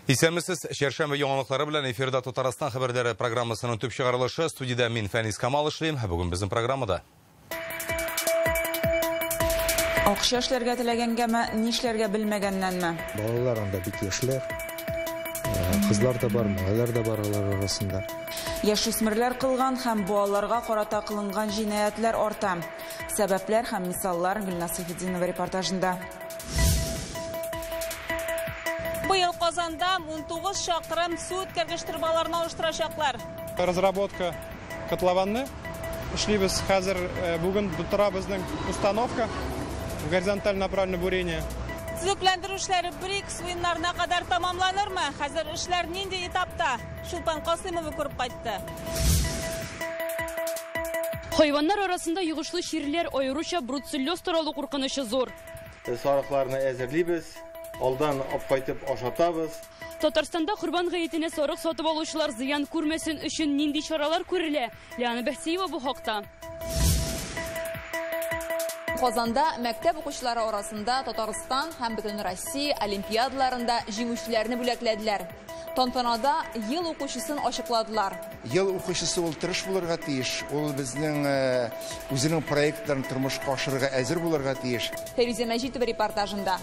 Исәнмесез, шәршәмбе яңалыклары белән эфирда Татарстан хәбәрләре программасының төп чыгарылышы. Студияда мин Фәнис Камал эшлим. Бүген безнең программада. Акча эшләргә теләгәнгәме, нишләргә белмәгәннәнме? Балалар анда бик яшьләр. Кызлар да бар, малайлар да бар алар арасында. Яшүсмерләр кылган һәм балаларга карата кылынган җинаятьләр арта. Сәбәпләр һәм мисаллар Гөлнас Сәйфетдинова репортажында. Быел Казанда 19 шақырым су үткәргеч трубаларын алыштырачаклар. Разработка котлованы. Эшлибез хәзер бүген тора безнең установка горизонталь направленное бурение. Төзекләндерү эшләре БРИКС уеннарына кадәр тамамланырмы? Хәзер эшләр нинди этапта? Шулпан Касыймова күреп кайтты. Хайваннар арасында йогышлы чирләр аеруча бруцеллез туралы куркынычы зур. Сарыкларны әзерлибез, алдан апкайтып ашатабыз. Татарстанда Курбан гаетенә сарык сатып алучылар зыян күрмәсен өчен нинди чаралар күрелә? Лиана Бәхтиева бу хакта. Казанда мәктәп укучылары арасында Татарстан һәм бөтен Россия олимпиадаларында җиңүчеләрне бүләкләделәр. Тантанада ел укучысын ачыкладылар. Ел укучысы ул тырыш булырга тиеш. Ул безнең үзенең проектларын тормышка ашырырга әзер булырга тиеш. Фәрүзә Мәҗитова репортажында.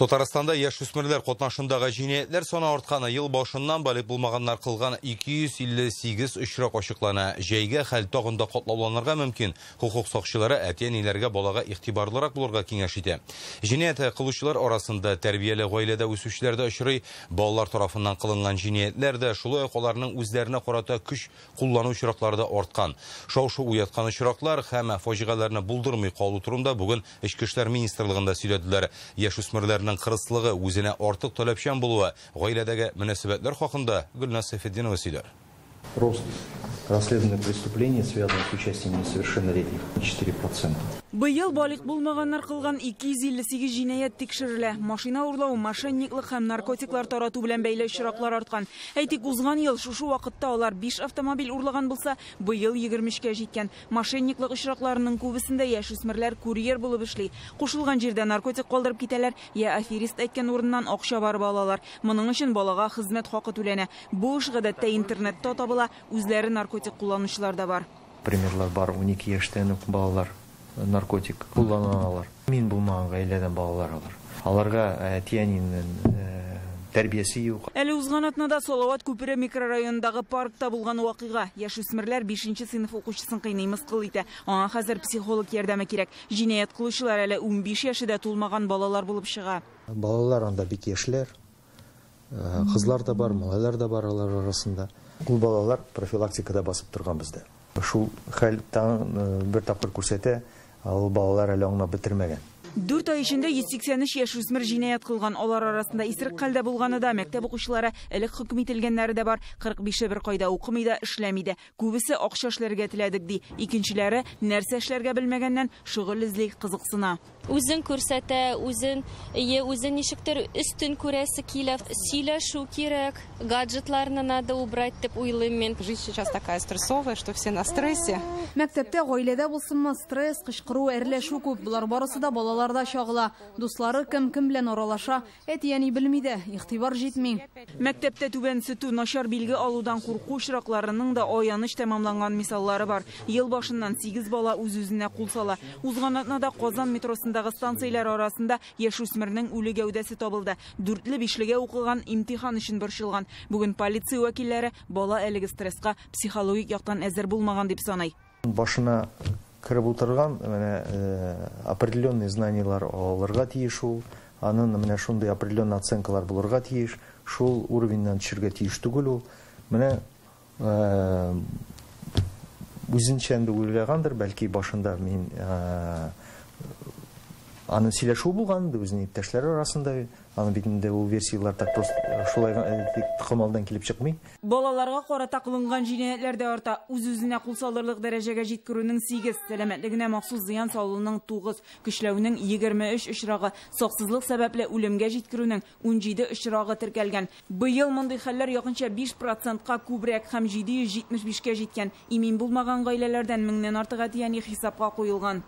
Татарстанда яшүсмерләр катнашындагы җинаятьләр саны артканы. Ел башыннан балык булмаганнар кылган 258 очрак ачыклана. Җәйгә хәл тагын да катлауланырга мөмкин. Хукук сакчылары әти-әниләргә балага игътибарлырак булырга киңәш итә. Җинаять кылучылар арасында тәрбияле гаиләдә үсүчеләр дә очрый. Балалар тарафыннан кылынган җинаятьләр дә шулай ук аларның үзләренә карата көч куллану очраклары да арткан. Шау-шу уяткан очраклар һәм фаҗигаларны булдырмый калу турында бүген Эчке эшләр министрлыгында сөйләделәр. Яшүсмерләрнең кырыслыгы үзенә артык таләпчән булуы, гаиләдәге мөнәсәбәтләр хакында Гөлнас Сәйфетдинова сөйләр. Рост расследованных преступлений, связанных с участием несовершеннолетних, 4%. Быел балык булмаганнар кылган 258 җинаять тикшерелә. Машина урлау, мошенниклык һәм наркотиклар тарату белән бәйле очраклар арткан. Әйтик, узган ел шушы вакытта алар 5 автомобиль урлаган булса, быел 23-кә җиткән. Мошенниклык очракларының күбесендә яшүсмерләр курьер булып эшли. Кушылган җирдә наркотик калдырып китәләр, я аферист әйткән урыннан акча барып алалар. Моның өчен балага хезмәт хакы түләнә. Бу эш гадәттә интернетта табыла, үзләре наркотик кулланучылар да бар. Примерлар бар, 12 яшьтән үк балалар наркотик кулланалар. Мин булмаган гаиләдән балалар алар. Аларга әти-әнинең тәрбиясе юк. Әле узган атнада Салават күпере микрорайонындагы паркта булган вакыйга. Яшүсмерләр 5-нче сыйныф укучысын кыйный, мыскыл итә. Аңа хәзер психолог ярдәме кирәк. Җинаять кылучылар әле 15 яшендә тулмаган балалар булып чыга. Балалар анда бик яшьләр. Кызлар да бар, малайлар да бар алар арасында. Ул балалар профилактикада басып торган бездә. Шул хәл бер тапкыр күрсәтә, ул балалар әле аңлап бетермәгән. 4 ай эчендә 183 яшүсмер җинаять кылган. Алар арасында исерек хәлдә булганы да, мәктәп укучылары элек хөкем ителгәннәре дә бар. 45-е бер кайда укымый да, эшләми дә. Күбесе акча эшләргә теләдек ди. Икенчеләре нәрсә эшләргә белмәгәннән шөгыль эзли, кызыксына. Үзен күрсәтә, үзен ничектер өстен күрәсе килә, сөйләшү кирәк, гаджетларны надо убрать дип уйлыйм мин. Жизнь сейчас такая стрессовая, что все на стрессе. Мәктәптә гаиләдә булсынмы, стресс, кычкыру, әрләшү күп. Булар барысы да балаларда чагыла. Дуслары кем белән аралаша, әти-әни белми дә, игътибар җитми. Мәктәптә түбән сөтү, начар билге алудан курку очракларының да аяныч тәмамланган мисаллары бар. Ел башыннан 8 бала үз-үзенә кул сала. Узган атнада Казан метросындагы станцияләр арасында яшүсмернең үле гәүдәсе табылды. 4-5-легә укыган, имтихан өчен борчылган. Бүген полиция вәкилләре бала әлеге стресска психологик яктан әзер булмаган дип саный. Башына кіріп отырған, определенные знаниялар алырга тиеш ул, анын менә шундый определенный оценкалар булырга тиеш, шул уровеньнан төшәргә тиеш түгел ул. Менә үзенчә инде уйлагандыр, бәлки башында мин аны сөйләшү булган, үзенең иптәшләре арасында. Аны битендә ул версиялар так просто шулай тыкымалдан килеп чыкмый. Балаларга карата кылынган җинаятьләр дә арта. Үз-үзенә кул салырлык дәрәҗәгә җиткерүнең 8, сәламәтлегенә махсус зыян салуның 9, көчләүнең 23 очрагы, саксызлык сәбәпле үлемгә җиткерүнең 17 очрагы теркәлгән. Быел мондый хәлләр якынча 5%-ка күбрәк һәм 775-кә җиткән. Имин булмаган гаиләләрдән 1000-нән артык әти-әни хисапка куелган.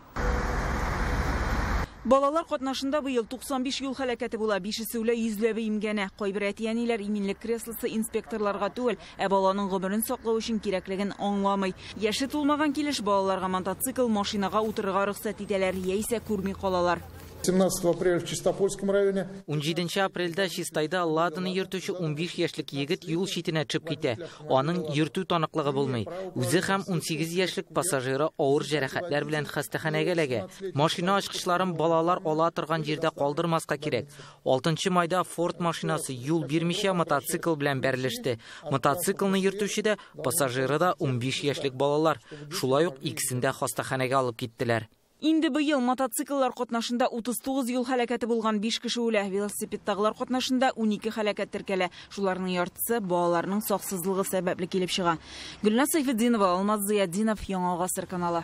Балалар катнашында быел 95 юл һәлакәте була, 5-се йөзләбе имгәнә. Кайбер әтиәниләр иминлек креслосы инспекторларга түгел, ә баланың гомерен саклау өчен кирәклеген аңламый. Яше тулмаган килеш балаларга мотоцикл, машинага утырырга рөхсәт итәләр, яисә күрми калалар. 17 апреля в Чистопольском районе. 17 апрельдә Чистайда ладыны йөртүче 15 яшьлек егет юл читенә төшеп китә. Аның йөртү таныклыгы булмый. Үзе һәм 18 яшьлек пассажиры авыр җәрәхәтләр белән хастаханәгә эләгә. Машина ачкычларын балалар ала торган җирдә калдырмаска кирәк. 6 майда Ford машинасы юл бирмичә мотоцикл белән бәрелеште. Мотоциклны йөртүче дә, пассажиры да 15 яшьлек балалар. Шулай ук икесен дә хастаханәгә алып киттеләр. Инде быел мотоцикллар катнашында 39 юл һәлакәте булган, 5 кеше үлә. Велосипедтагылар катнашында 12 һәлакәт теркәлә. Шуларның яртысы балаларның саксызлыгы сәбәпле килеп чыга. Гөлназ Сайфетдинова, Алмаз Зыяддинов, Яңа Гасыр каналы.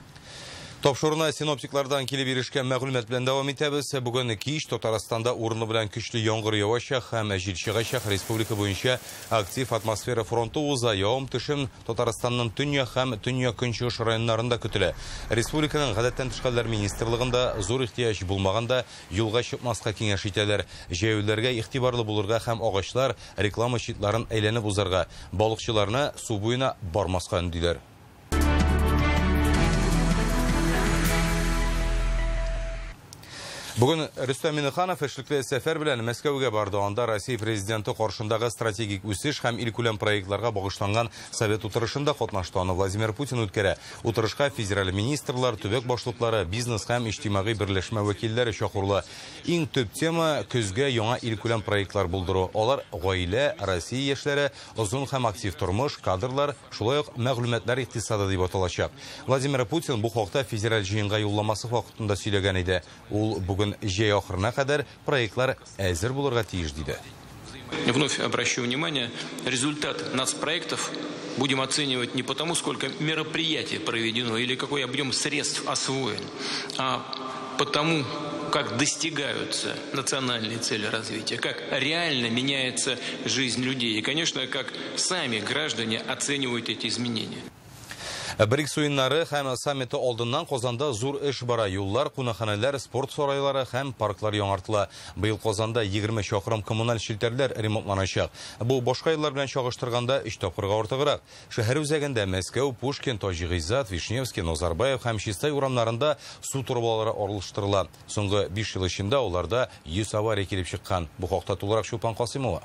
Тапшырына синоптиклардан килеп ирешкән мәгълүмат белән дәвам итәбез. Бүген кич Татарстанда урыны белән көчле яңгыр явачак һәм җил чыгачак. Республика буенча актив атмосфера фронты уза, явым-төшем Татарстанның төньяк һәм төньяк-көнчыгыш районнарында көтелә. Республиканың гадәттән тыш хәлләр министрлыгында зур ихтыяҗ булмаганда юлга чыкмаска киңәш итәләр. Җәяүләргә игътибарлы булырга һәм агачлар, реклама щитларын әйләнеп узарга, балыкчыларны су буена бармаска өндиләр. Бүген Рөстәм Миңнеханов эшлекле сәфәр белән Мәскәүгә барды. Анда Россия президенты каршындагы стратегик үсеш һәм илкүләм проектларга багышланган совет утырышында катнашты. Аны Владимир Путин үткәрә. Утырышка федераль министрлар, төбәк башлыклары, бизнес һәм иҗтимагый берләшмә вәкилләре чакырыла. Иң төп тема көзгә яңа илкүләм проектлар булдыру. Алар гаилә, Россия яшьләре, озын һәм актив тормыш, кадрлар, шулай ук мәгълүматлар икътисады дип аталачак. Владимир Путин бу хакта федераль җыенга юлламасы вакытында сөйләгән иде. Ул бүген җәй ахырына кадәр проектлар әзер булырга тиеш диде. Вновь обращу внимание, результат нацпроектов будем оценивать не потому, сколько мероприятий проведено или какой объем средств освоен, а потому, как достигаются национальные цели развития, как реально меняется жизнь людей и, конечно, как сами граждане оценивают эти изменения. БРИКС уеннары һәм саммиты алдыннан Казанда зур эш бара. Юллар, кунакханәләр, спорт сарайлары һәм парклар яңартыла. Быел Казанда 20 чакрым коммуналь челтәрләр ремонтланачак. Бу башка еллар белән чагыштырганда 3 тапкырга артыграк. Шәһәр үзәгендә Мәскәү, Пушкин, Таҗигизат, Вишневский, Назарбаев һәм Чистай урамнарында су трубалары орылыштырыла. Соңгы 5 ел эчендә уларда 100 авария килеп чыккан. Бу хакта тулырак Шулпан Касыймова.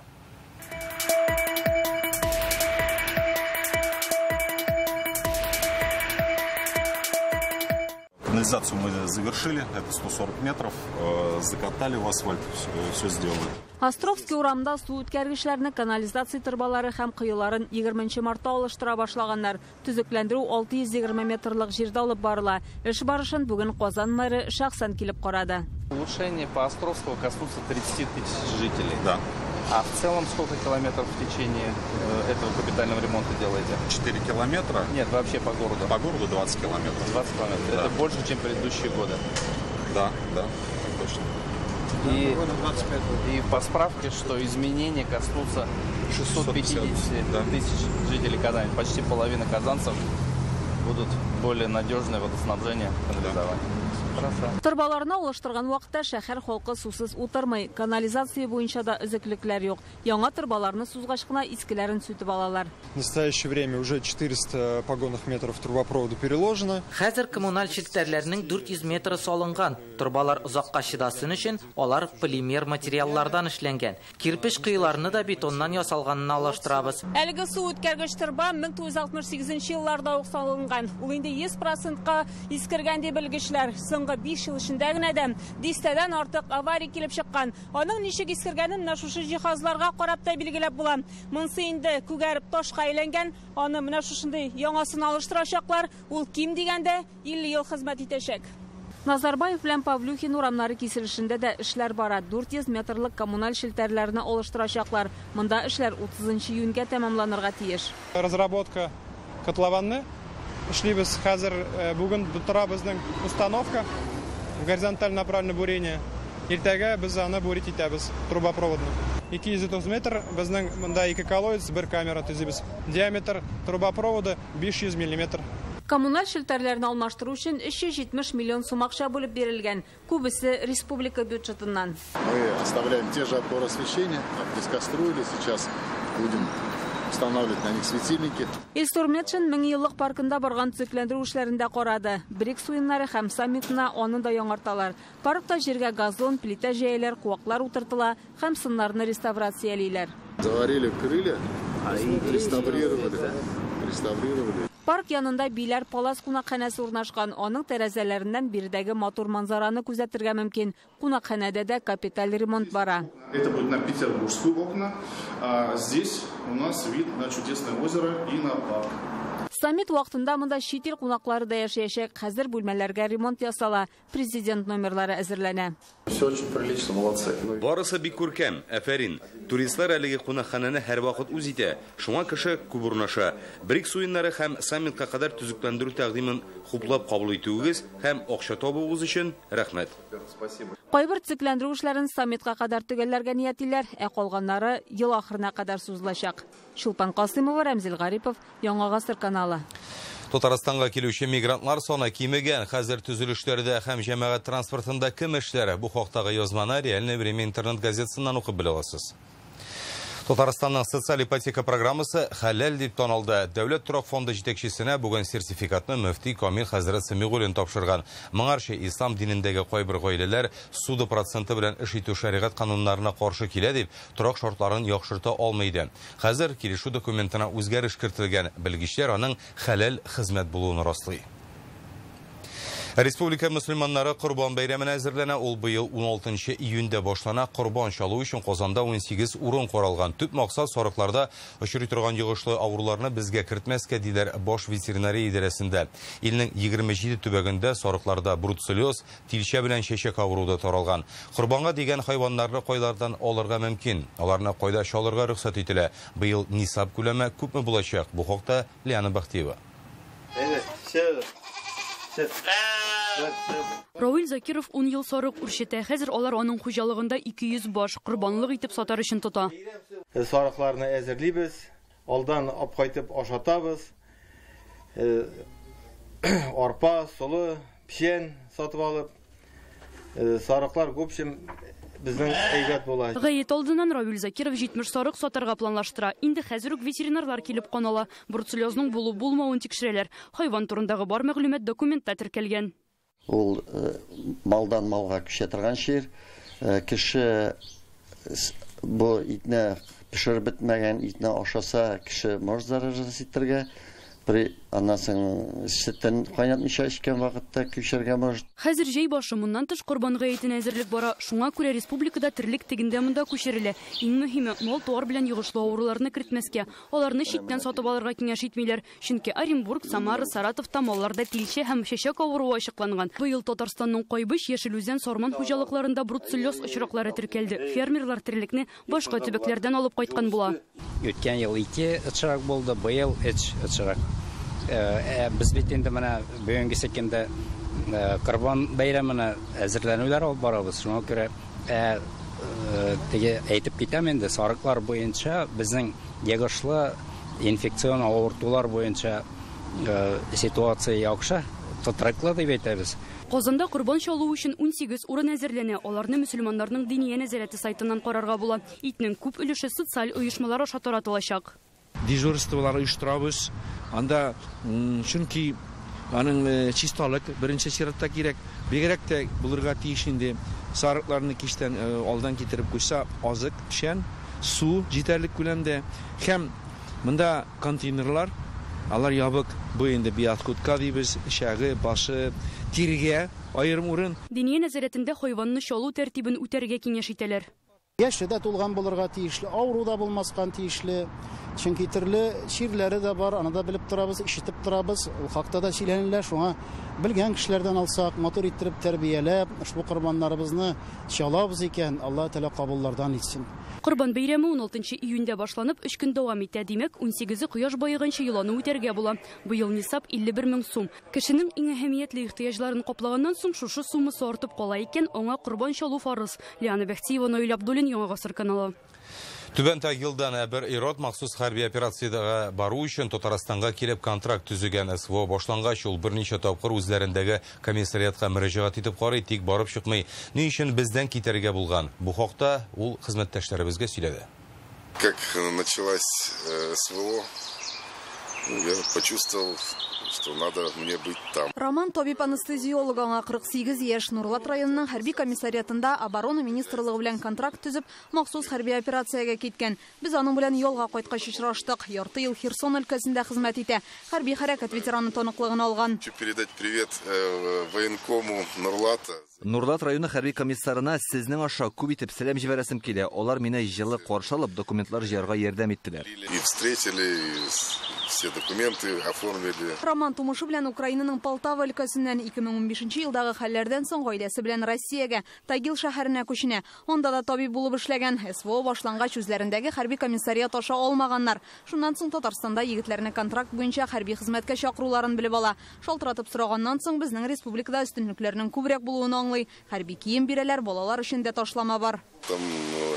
Канализацию мы завершили, это 140 метров, закатали в асфальт, все сделали. Островский урамда су үткәргечләрне, канализация торбалары һәм кыюларын 20 мартта алыштыра башлаганнар. Төзекләндерү 620 метрлык җирдә алып барыла. Эш барышын бүген Казан мэры шәхсән килеп карады. Улучшение по Островскому коснутся 30 тысяч жителей. Да. А в целом сколько километров в течение этого капитального ремонта делаете? 4 километра? Нет, вообще по городу. По городу 20 километров. 20 километров. Да. Это больше, чем предыдущие годы. Да, да, точно. И по справке, что изменения коснутся 650 тысяч жителей Казани. Почти половина казанцев будут более надежное водоснабжение, канализование. Торбаларны алыштырган вакытта шәһәр халкы сусыз утырмый. Канализация буенча да өзеклекләр юк. Яңа торбаларны сузгач кына искеләрен сүтеп алалар. В настоящее время уже 400 погонных метров трубопровода переложено. Хәзер коммуналь челтәрләрнең 400 метры салынган. Торбалар озакка чыдасын өчен алар полимер материаллардан эшләнгән. Кирпеч кыйларны да бетоннан ясалганын алыштырабыз. Әлеге су үткәргеч торба 1968 елларда ук салынган. Ул инде 100%-ка искергән дип белгечләр. 5 ел эчендә генә дә 10 артык авария килеп чыккан. Аның ничек искергәнен менә шушы җиһазларга карап та билгеләп була. Монысы инде күгәреп ташка әйләнгән. Аны менә шушындай яңасын алыштырачаклар. Ул ким дигәндә 50 ел хезмәт итәчәк. Назарбаев белән Павлюхин урамнары киселешендә дә эшләр бара. 400 метрлык коммуналь челтәрләрне алыштырачаклар. Монда эшләр 30 июньгә тәмамланырга тиеш. Разработка котлованны. Эшлибез хәзер бүген тора безнең установка горизонталь направленное бурение. Иртәгә без аны бурить итәбез трубопроводны. 230 метр безнең монда 2 колодец, 1 камера төзибез. Диаметр трубопровода 500 мм. Коммуналь шелтәрләрне алмаштыру өчен 370 миллион сум акча бүлеп бирелгән, күбесе республика бюджетыннан. Мы оставляем те же отборы освещения, отпускостроили, сейчас будем устанавливать на них светильники. Илсур Метшин 1000 еллык паркында барган төзекләндерү эшләрендә карады. БРИКС уеннары һәм саммитына аны да яңарталар. Паркта җиргә газон, плита җәяләр, куаклар утыртыла һәм сыннарны реставрациялиләр. Заварили крылья, реставрировали. Парк янында биләр палас кунакханәсе урнашкан. Аның тәрәзәләреннән биредәге матур манзараны күзәтергә мөмкин. Кунакханәдә дә капиталь ремонт бара. Это будет на Петербургскую окна, а здесь у нас вид на чудесное озеро и на парк. Саммит вакытында монда чит ил кунаклары да яшәячәк. Хәзер бүлмәләргә ремонт ясала. Президент номерлары әзерләнә. Все очень прилично, молодцы. Барысы бик күркәм, әфәрин. Туристлар әлеге кунакханәне һәр вакыт үз итә. Шуңа кеше күп урнаша. БРИКС уеннары һәм саммитка кадәр төзекләндерү тәкъдимен хуплап кабул итүегез һәм акча табуыгыз өчен рәхмәт. Кайбер төзекләндерү эшләрен саммитка кадәр төгәлләргә ниятлиләр, ә калганнары ел ахырына кадәр сузылачак. Шулпан Касымова, Рамзил Гарипов, Яңа гасыр каналы. Татарстанга килүче мигрантлар саны кимегән. Хәзер төзелешләрдә һәм җәмәгать транспортында кем эшләре? Бу хакта язманы Реальное время интернет газетасыннан укып белә аласыз. Татарстанның социаль ипотека программасы хәләл дип танылды. Дәүләт торак фонды җитәкчесенә бүген сертификатны мөфти Камил хәзрәт Сәмигуллин тапшырган. Моңарча ислам динендәге кайбер гаиләләр суды проценты белән эш итү шәригать кануннарына каршы килә дип, торак шартларын яхшырта алмый иде. Хәзер килешү документына үзгәреш кертелгән. Белгечләр аның хәләл хезмәт булуын раслый. Республика мөселманнары Корбан бәйрәменә әзерләнә. Ул быел 16 июньдә башлана. Корбан чалу өчен Казанда 18 урын каралган. Төп максат сарыкларда очрый торган йогышлы авыруларны безгә кертмәскә диләр баш ветеринария идарәсендә. Илнең 27 төбәгендә сарыкларда бруцеллез, тилчә белән чәчәк авыруы таралган. Корбанга дигән хайваннарны кайлардан алырга мөмкин. Аларны кайда чалырга рөхсәт ителә. Быел нисап күләме күпме булачак? Бу хакта Лиана Бахтиева. Равил Закиров 10 ел сарык үрчетә. Хәзер алар аның хуҗалыгында 200 баш корбанлык итеп сатар өчен тота. Сарыкларны әзерлибез, алдан алып кайтып ашатабыз. Арпа, солы, печән сатып алып, сарыклар күпчем безнең әйбәт була. Гаять алдыннан Равил Закиров 70 сарык сатарга планлаштыра. Инде хәзер үк ветеринарлар килеп канала. Бруцеллезның булу-булмавын тикшерәләр. Хайван турындагы бар мәгълүмат документта теркәлгән. Ул малдан малга күчә торган шир. Кеше бу итне пешереп бетмәгән итне ашаса, кеше может заражаться итәргә. При анасың сөттән кайнатмыйча эчкән вакытта күчәргә может. Хәзер җәй башы моннан тыш корбан гаетенә әзерлек бара. Шуңа күрә республикада терлек тегендә монда күчерелә. Иң мөһиме мал туар белән йогышлы авыруларны кертмәскә. Аларны читтән сатып алырга киңәш итмиләр. Чөнки Оренбург, Самара, Саратовта малларда тилчә һәм чәчәк авыруы ачыкланган. Быел Татарстанның кайбыш Яшелүзән Сарман хуҗалыкларында бруцеллез очраклары теркәлде. Фермерлар терлекне башка төбәкләрдән алып кайткан була. Үткән ел 2 очрак булды, быел 3 очрак. Без бит инде менә бүгенге секендә Корбан бәйрәменә әзерләнүләр алып барабыз. Шуңа күрә теге әйтеп китәм инде, сарыклар буенча безнең ягышлы инфекцион авыртулар буенча ситуация яхшы, тотрыклы дип әйтәбез. Казанда корбан чалу өчен 18 урын әзерләнә. Аларны мөселманнарның дини нәзарәте сайтыннан карарга була. Итнең күп өлеше социаль оешмалар аша таратылачак. Дежурстволар оештырабыз. Анда чөнки аның чисталык беренче чиратта кирәк. Бигрәк тә булырга тиеш инде. Сарыкларны киштән алдан китереп куйса, азык, печән, су җитәрлек күләмдә һәм монда контейнерлар, алар ябык. Бу инде биоткутка дибез, шәгы, башы, тиргә аерым урын. Дини нәзарәтендә хайванны чалу тәртибен үтәргә киңәш итәләр. Яшьдә тулган булырга тиешле, авыруда булмаскан тиешле. Чөнки төрле ширләре дә бар, аны да белеп торабыз, ишетеп торабыз. Ул хакта да сөйләнеләр, шуңа белгән кешеләрдән алсак, матур иттереп тәрбияләп, ушбу корбаннарыбызны чалабыз икән, Алла Тәала кабуллардан итсен. Корбан бәйрәме 16 июньдә башланып, 3 көн дәвам итә. Димәк, 18 кояш баеганчы еланы үтәргә була. Быел нисап 51 мең сум. Кешенең иң әһәмиятле ихтыяҗларын каплаганнан соң шушы суммасы артып кала икән, аңа корбан чалу фарыз. Лиана Бахтиева, Наил Абдуллин, Яңа гасыр каналы. Түбән Тагилдан бер ирод махсус хәрби операциядә бару өчен Татарстанга килеп контракт төзегән СВО башлангач ул берничә тапкыр үзләрендәге комиссариатка мөрәҗәгать итеп карый, тик барып чыкмый. Ни өчен бездән китәргә булган? Бу хакта ул хезмәттәшләребезгә сөйләде. Как началась СВО, я почувствовал, что надо мне быть там. Роман табиб-анестезиолог аңа 48 яшь Нурлат районының хәрби комиссариатында оборона министрлыгы белән контракт төзеп, махсус хәрби операциягә киткән. Біз аның белән ялга кайткач очраштык. Ярты ел Херсон өлкәсендә хезмәт итә. Хәрби хәрәкәт ветераны таныклыгын алган. Хочу передать привет военкому Нурлата. Нурлат районы хәрби комиссарына сезнең аша күп итеп сәлам җибәрәсем килә. Алар мине җылы каршы алып, документлар җыярга ярдәм иттеләр. И встретили, все документы оформили. Роман тумышы белән Украинаның Полтава өлкәсеннән 2015 елдагы хәлләрдән соң гаиләсе белән Россиягә, Тагил шәһәренә күченә. Онда да табиб булып эшләгән. СВО башлангач үзләрендәге хәрби комиссариат аша алмаганнар. Шуннан соң Татарстанда егетләрне контракт буенча хәрби хезмәткә чакыруларын белеп ала. Шалтыратып сораганнан соң безнең республикада өстенлекләрнең күбрәк булуын аңлый. Хәрби кием бирәләр, балалар өчен дә ташлама бар. Там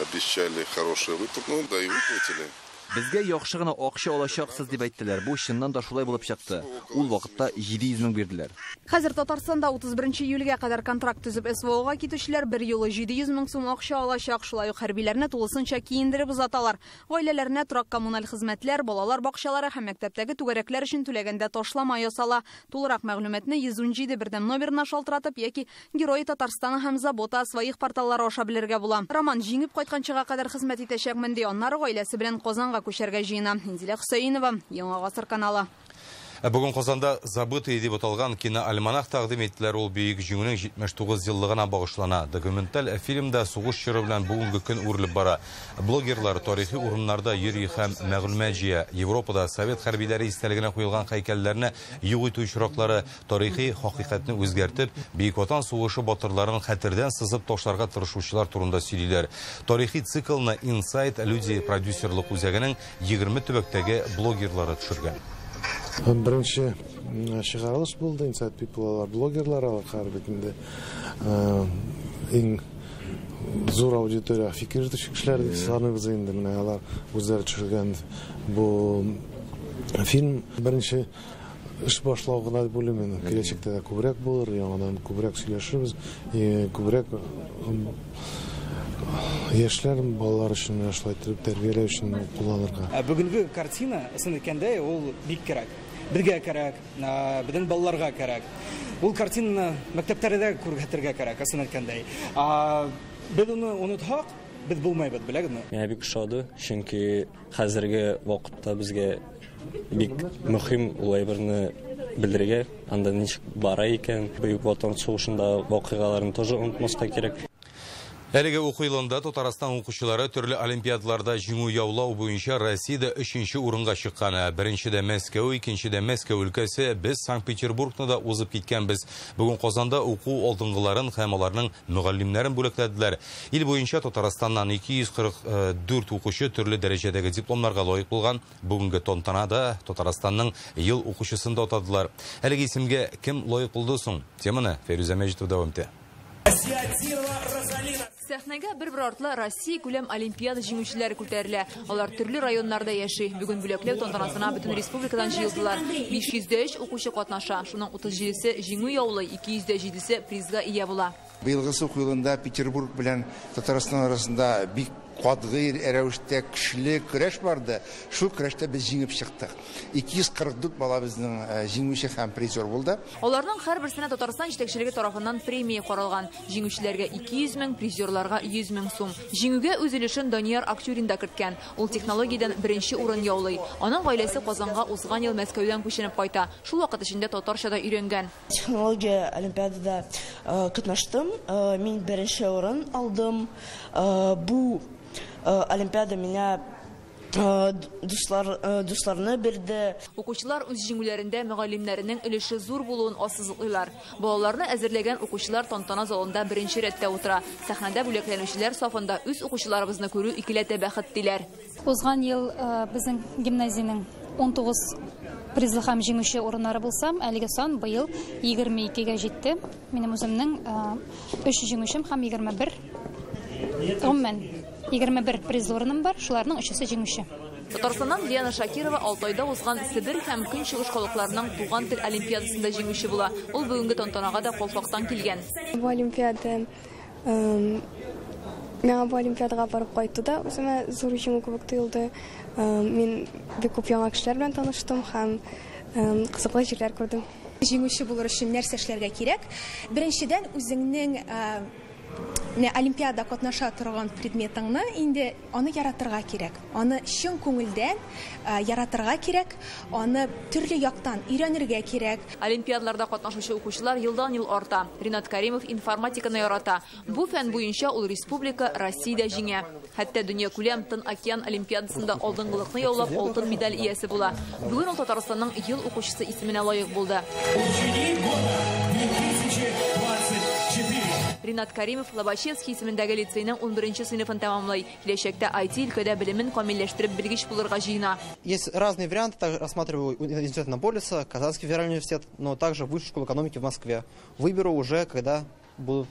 обещали хороший выплат, ну да и выплатили. Безгә яхшы гына акча алачаксыз дип әйттеләр. Бу чыннан да шулай булып чыкты. Ул вакытта 700 мең бирделәр. Хәзер Татарстанда 31 июльгә кадәр контракт төзеп СВОга китүчеләр бер юлы 700 мең сум акча алачак. Шулай ук хәрбиләрне тулысынча киендереп узаталар. Гаиләләренә торак коммуналь хезмәтләр, балалар бакчалары һәм мәктәптәге түгәрәкләр өчен түләгәндә ташлама ясала. Тулырак мәгълүматны 117 бердәм номерына шалтыратып яки Герои Татарстана һәм Забота своих порталлары аша белергә була. Роман җиңеп кайтканчыга кадәр хезмәт итәчәкмен ди. Аннары гаиләсе белән Казанга күчәргә җыена. Инзилә Хөсәенова, Яңа Гасыр каналы. Бүген Казанда «Забытый» дип аталган киноальманах тәкъдим иттеләр. Ул бөек җиңүнең 79 еллыгына багышлана. Документаль фильмда сугыш чоры белән бүгенге көн үрелеп бара. Блогерлар тарихи урыннарда йөри һәм мәгълүмат җыя. Европада совет хәрбиләре истәлегенә куелган һәйкәлләрне юк итү очраклары тарихи хакыйкатьне үзгәртеп, Бөек Ватан сугышы батырларын хәтердән сызып ташларга тырышучылар турында сөйлиләр. Тарихи циклны Inside люди продюсерлык үзәгенең 20 төбәктәге блогерлары төшергән. Беренче чыгарылыш булды, Inside People блогерлар алар битендә. Иң зур аудитория фикер итүче кешеләр саныгыз инде менә алар үзләре төшергән бу фильм беренче эш башлау гына дип уйлыйм мин. Киләчәктә күбрәк булыр, яңадан күбрәк сөйләшербез, күбрәк яшьләр балалар өчен яшьләр тәрбияләү өчен кулланырга. Бүгенге картина исен әйткәндә ул бик кирәк. Безгә кирәк, безнең балаларга кирәк. Ул картинаны мәктәпләрдә күрсәтергә кирәк, исен әйткәндә. Без уны онытһак, без булмайбыз, беләгезме? Миңа бик ошады, чөнки хәзерге вакытта безгә бик мөһим улайбырны белергә, анда ничек бара икән, Бөек Ватан сугышында вакыйгаларын тоже онытмаска кирәк. Әлеге уку елында Татарстан укучылары төрле олимпиадаларда җиңү яулау буенча Россиядә 3нче урынга чыккан. Беренчедә Мәскәү, икенчедә Мәскәү өлкәсе, без Санкт-Петербургны да узып киткәнбез. Бүген Казанда уку алдынгыларын һәм аларның мөгаллимнәрен бүләкләделәр. Ил буенча Татарстаннан 244 укучы төрле дәрәҗәдәге дипломнарга лаек булган. Бүгенге тантанада Татарстанның ел укучысын да атадылар. Әлеге исемгә кем лаек булды соң? Теманы Фәрүзә Мәҗитова дәвам итә. Сәхнәгә бер артлы Россия күләм олимпиада җиңүчеләре күтәрелә. Алар төрле районнарда яши. Бүген бүләкләү тантанасына бөтен республикадан җыелдылар. 503 укучы катнаша. Шуның 37се җиңү яулый, 207се призга ия була. Быелгы уку елында Петербург белән Татарстан арасында бик катгый рәвештә көчле көрәш барды. Шул көрәштә без җиңеп чыктык. 244 бала безнең җиңүче һәм призер булды. Аларның һәрберсенә Татарстан җитәкчелеге тарафыннан премия каралган. Җиңүчеләргә 200 мең, призерларга 100 мең сум. Җиңүгә үз өлешен Данияр Актюрин да керткән. Ул технологиядән беренче урын яулый. Аның гаиләсе Казанга узган ел Мәскәүдән күченеп кайта. Шул вакыт эчендә татарча да өйрәнгән. Технология олимпиадада катнаштым. Мин беренче урын алдым. Бу олимпиада меня дусларны бирде. Укучылар үз җиңүләрендә мөгаллимнәренең өлеше зур булуын ассызыклыйлар. Балаларны әзерләгән укучылар тантана залында беренче рәттә утыра. Сәхнәдә бүләкләнүчеләр сафында үз укучыларыбызны күрү икеләтә бәхет диләр. Узган ел безнең гимназиянең 19 призлы һәм җиңүче урыннары булсам, әлеге сан быел 22-гә җитте. Минем үземнең 3 җиңүчем һәм 21. Гомумән 21 приз орыным бар, шуларның 3-сі җиңүче. Татарстаннан Лена Шакирова Алтайда узган Сибир һәм Көнчыгыш халыкларының туган тел олимпиадасында җиңүче була. Ул бүгенге тантанага да Калфактан килгән. Бу олимпиада мен бу олимпиадага барып кайтты да, үземә зур җиңү кебек тоелды. Мин бик күп яңа кешеләр белән таныштым һәм кызыклы җирләр күрдем. Җиңүче булыр өчен нәрсә эшләргә кирәк? Беренчедән, үзеңнең олимпиада катнаша торган предметыңны инде аны яратырга кирәк. Аны чын күңелдән яратырга кирәк, аны төрле яктан өйрәнергә кирәк. Олимпиадаларда катнашучы укучылар елдан-ел арта. Ринат Каримов информатиканы ярата. Бу фән буенча ул республика Россиядә җиңә. Хәтта дөньякүләм Тын океан олимпиадасында алдынгылыкны яулап алтын медаль иясе була. Бүген ул Татарстанның ел укучысы исеменә лаек булды. Ринат Каримов Лобачевский исемендәге лицейның 11-нче сыйныфын тәмамлый. Киләчәктә IT өлкәдә белемен камилләштереп белгеч булырга җыена. Есть разные варианты, также рассматриваю университет Иннополиса, Казанский федеральный университет, но также Высшую школу экономики в Москве. Выберу уже, когда будут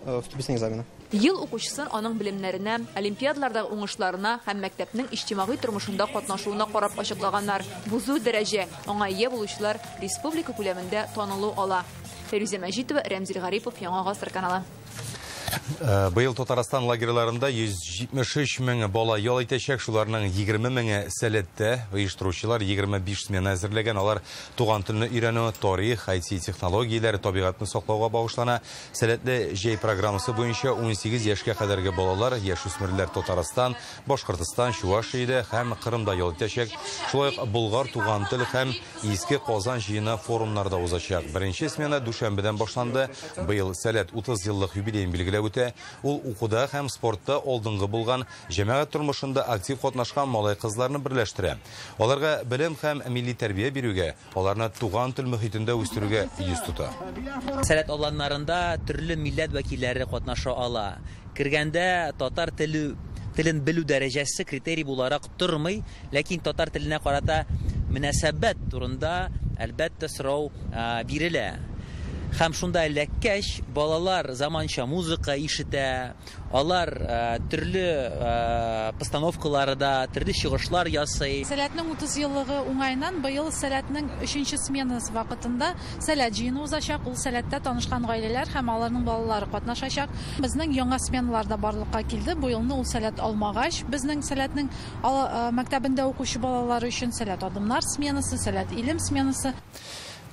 вступительные экзамены. Ел укучысын аның белемнәренә, олимпиадалардагы уңышларына һәм мәктәпнең иҗтимагый тормышында катнашуына карап ачыклаганнар. Бу зур дәрәҗә. Аңа ия булучылар республика күләмендә танылу ала. Фәрүзә Мәҗитова, Рәмзил Гарипов, Яңа Гасыр каналы. Быел Татарстан лагерьларында 173 мең бала ял итәчәк, шуларның 20 меңе сәләттә, оештыручылар 25 смена әзерләгән. Алар туган телне өйрәнү, тарих, IT технологияләре, табигатьне саклауга багышлана. Сәләтле җәй программасы буенча 18 яшькә кадәрге балалар, яшүсмерләр Татарстан, Башкортстан, Чувашиядә һәм Кырымда ял итәчәк. Шулай ук Болгар туган тел һәм Иске Казан җыены форумнарда узачак. Беренче смена дүшәмбедән башланды. Быел сәләт 30 еллык юбилейн билгеләп үтә. Ул укуда һәм спортта алдынгы булган, җәмәгать тормышында актив катнашкан малай кызларны берләштерә. Аларга белем һәм милли тәрбия бирүгә, аларны туган тел мөхитендә үстерүгә йөз тота. Сәләт аланнарында төрле милләт вәкилләре катнаша ала. Кергәндә татар телен белү дәрәҗәсе критерий буларак тормый, ләкин татар теленә карата мөнәсәбәт турында әлбәттә сорау бирелә. Һәм шунда эләккәч, балалар заманча музыка ишетә, алар төрле постановкаларда, төрле чыгышлар ясый. Сәләтнең 30 еллыгы уңайнан быел сәләтнең 3-нче сменасы вакытында сәләт җыены узачак. Ул сәләттә танышкан гаиләләр һәм аларның балалары катнашачак. Безнең яңа сменаларда барлыкка килде. Бу елны ул сәләт алмагач, безнең сәләтнең мәктәбендә укучы балалары өчен сәләт адымнар сменасы, сәләт илем сменасы.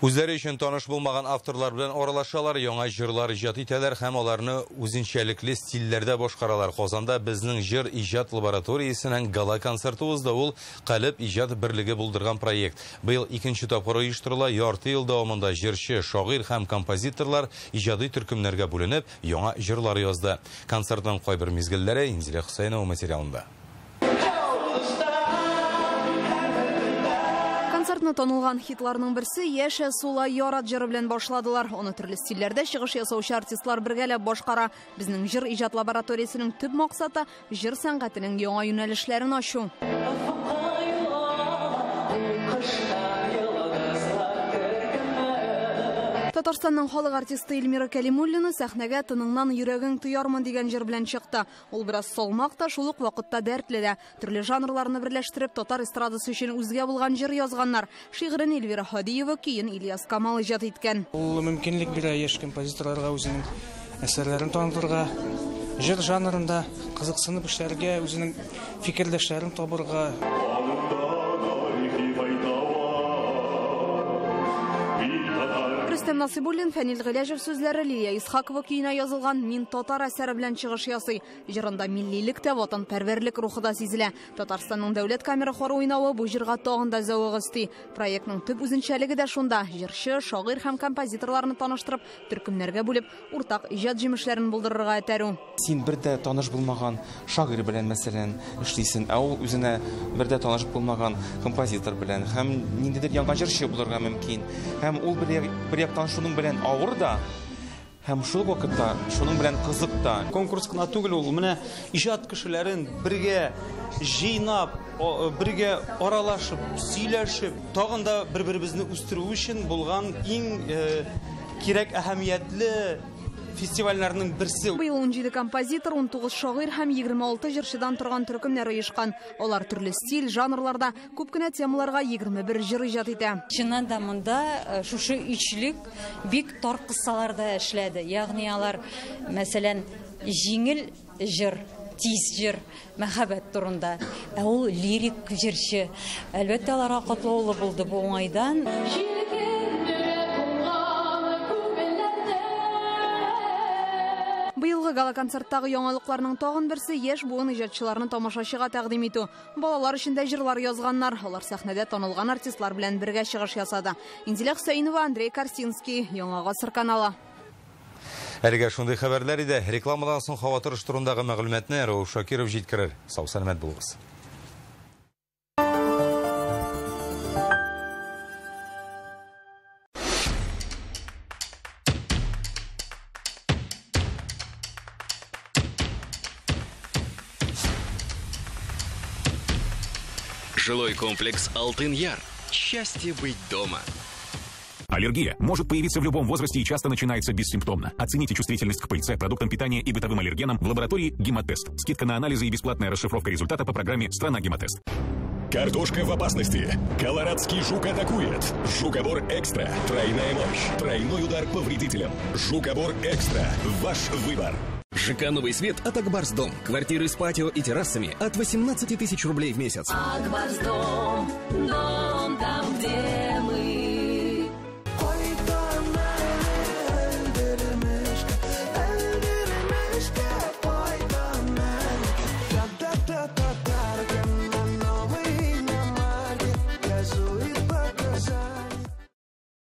Үзләре өчен таныш булмаган авторлар белән аралашалар, яңа җырлар иҗат итәләр һәм аларны үзенчәлекле стильләрдә башкаралар. Казанда безнең җыр иҗат лабораториясенең гала концерты узды. Ул Калып иҗат берлеге булдырган проект. Быел 2нче тапкыр оештырыла. Ярты ел дәвамында җырчы, шагыйрь һәм композиторлар иҗади төркемнәргә бүленеп, яңа җырлар язды. Концертның кайбер мизгелләре Инзилә Хусайнова материалында. Концертны танылган хитларның берсе яшә сула ярат җыры белән башладылар. Аны төрле стильләрдә чыгыш ясаучы артистлар бергәләп башкара. Безнең җыр иҗат лабораториясенең төп максаты җыр сәнгатенең яңа юнәлешләрен ачу. Татарстанның халык артисты Эльмира Кәлимуллина сәхнәгә тыныңнан йөрәгең тоярмын дигән җыр белән чыкты. Ул бераз салмак та, шул ук вакытта дәртле дә. Төрле жанрларны берләштереп, татар эстрадасы өчен үзгә булган җыр язганнар. Шигырен Эльвира Һадиева, көен Ильяс Камал иҗат иткән. Ул мөмкинлек бирә яшь композиторларга үзенең әсәрләрен танытырга, җыр жанрында кызыксынып эшләргә, үзенең фикердәшләрен табырга. Рөстәм Насыйбуллин, Фәнил Гыйләҗев сүзләре, Лилия Исхакова көенә язылган «Мин татар» әсәре белән чыгыш ясый. Җырында миллилек тә, ватанпәрвәрлек рухы да сизелә. Татарстанның дәүләт камера хоры уйнавы бу җырга тагын да зәвык өсти. Проектның төп үзенчәлеге дә шунда: җырчы, шагыйрь һәм композиторларны таныштырып, төркемнәргә бүлеп, уртак иҗат җимешләрен булдырырга этәрү. Син бердә таныш булмаган шагыйрь белән мәсәлән эшлисең, ә ул үзенә бердә таныш булмаган композитор белән һәм ниндидер яңа җырчы булырга мөмкин. Һәм ул бер яктан шуның белән авыр да, һәм шул вакытта шуның белән кызык та. Конкурс кына түгел ул, менә иҗат кешеләрен бергә җыйнап, бергә аралашып, сөйләшеп, тагын да бер-беребезне үстерү өчен булган иң кирәк әһәмиятле фестивальләрнең берсе. Быел 17 композитор, 19 шагыйрь һәм 26 җырчыдан торган төркемнәр оешкан. Алар төрле стиль, жанрларда күп кенә темаларга 21 җыр иҗат итә. Чыннан да монда шушы үчлек бик тар кыссаларда эшләде. Ягъни алар, мәсәлән, җиңел җыр, тиз җыр, мәхәббәт турында. Ә ул лирик җырчы. Әлбәттә, аларга катлаулы булды бу уңайдан. Быелгы гала-концерттагы яңалыкларның тагын берсе яшь буын иҗатчыларны тамашачыга тәкъдим итү. Балалар өчен дә җырлар язганнар. Алар сәхнәдә танылган артистлар белән бергә чыгыш ясады. Инзилә Хөсәйнова, Андрей Корсинский, Яңа гасыр каналы. Әлегә шундый хәбәрләр иде. Рекламадан соң һава торышы турындагы мәгълүматны Рәүф Шакиров җиткерер. Сау сәламәт булыгыз. Жилой комплекс «Алтын Яр». Счастье быть дома. Аллергия может появиться в любом возрасте и часто начинается бессимптомно. Оцените чувствительность к пыльце, продуктам питания и бытовым аллергенам в лаборатории «Гемотест». Скидка на анализы и бесплатная расшифровка результата по программе «Страна Гемотест». Картошка в опасности. Колорадский жук атакует. Жукобор Экстра. Тройная мощь. Тройной удар по вредителям. Жукобор Экстра. Ваш выбор. ЖК «Новый свет» от Акбарсдом. Квартиры с патио и террасами от 18 тысяч рублей в месяц. Акбарсдом, дом там, где мы.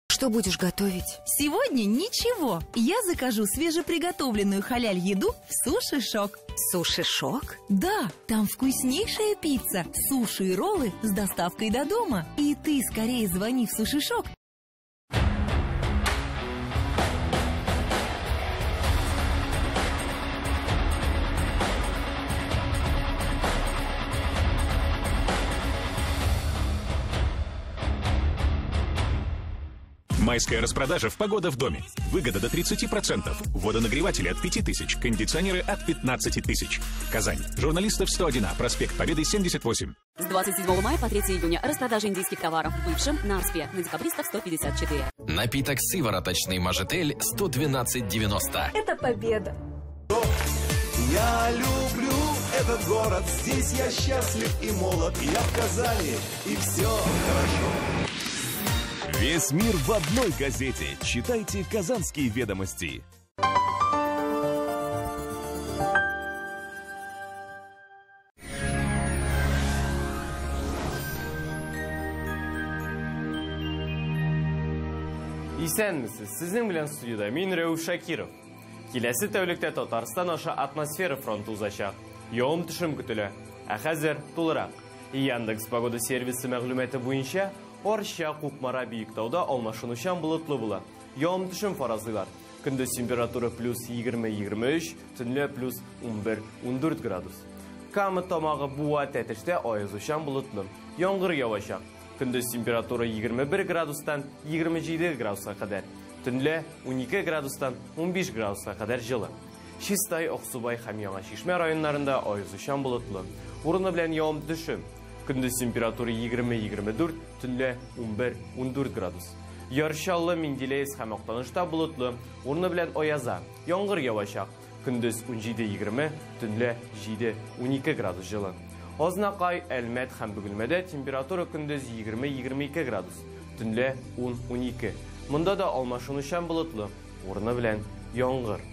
Что будешь готовить? Сегодня ничего. Я закажу свежеприготовленную халяль-еду в Суши-Шок. Суши-Шок? Да, там вкуснейшая пицца, суши и роллы с доставкой до дома. И ты скорее звони в Суши-Шок. Майская распродажа в «Погода в доме». Выгода до 30%. Водонагреватели от 5000, кондиционеры от 15 тысяч. Казань. Журналистов 101А, проспект Победы 78. С 27 мая по 3 июня распродажа индийских товаров в бывшем Нарспе. На декабристов 154. Напиток сывороточный «Мажетель» 112,90. Это победа. Я люблю этот город, здесь я счастлив и молод. Я в Казани, и все хорошо. Весь мир в одной газете. Читайте «Казанские ведомости». Исәнмесез, сезнең белән студияда мин Рәүф Шакиров. Киләсе тәүлектә Татарстан аша атмосфера фронты узачак. Явым-төшем көтелә. Ә хәзер тулырак. Яндекс погода сервисы мәгълүматы буенча, Арча, Кукмара, Биектауда алмашынучан болытлы була. Явым-төшем фаразлыйлар. Көндез температура плюс 20-23, төнлә плюс 11-14 градус. Кама тамагы Буа, Тәтештә аязучан болытлы. Яңгыр явачак. Көндез температура 21 градустан 27 градуска кадәр. Төнлә 12 градустан 15 градуска кадәр жылы. Чистай, Аксубай һәм Яңа Шишмә районнарында аязучан болытлы. Урыны белән явым-төшем. Көндез температура 20-24, төнлә 11-14 градус. Ярчаллы, Менделеевск һәм Актанышта болытлы, урыны белән аяза, яңгыр явачак. Көндез 17-20, төнлә 7-12 градус жылы. Азнакай, Әлмәт һәм Бөгелмәдә температура көндез 20-22 градус, төнлә 10-12. Монда да алмашынучан болытлы, урыны белән яңгыр.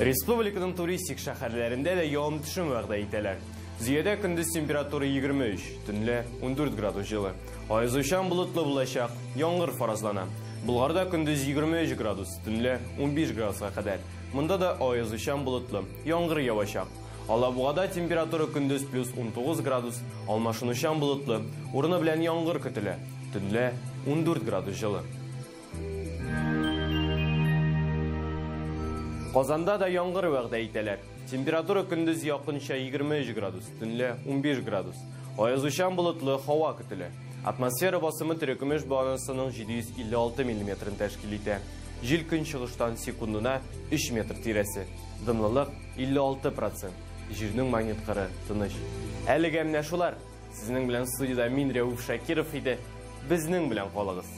Республиканың туристик шәһәрләрендә дә явым-төшем вәгъдә итәләр. Зиядә көндез температура 23, төнлә 14 градус жылы. Аязучан болытлы булачак, яңгыр фаразлана. Булгарда көндез 23 градус, төнлә 15 градуска кадәр. Монда да аязучан болытлы, яңгыр явачак. Алабугада температура көндез плюс 19 градус, алмашынучан болытлы, урыны белән яңгыр көтелә. Төнлә 14 градус жылы. Казанда да яңгыр вәгъдә итәләр. Температура көндез якынча 23 градус, төнлә 15 градус. Аязучан болытлы һава көтелә. Атмосфера басымы төрекімеш бағанысының 756 мм тәшкил итә. Жел күн шығыштан секундына 3 метр тирәсе. Дымлылық 56%. Жернің магниткары тыныш. Әлігі әміне шулар. Сізнің білән студияда мен Рәуф Шакиров еді. Бізнің білән қолығыз.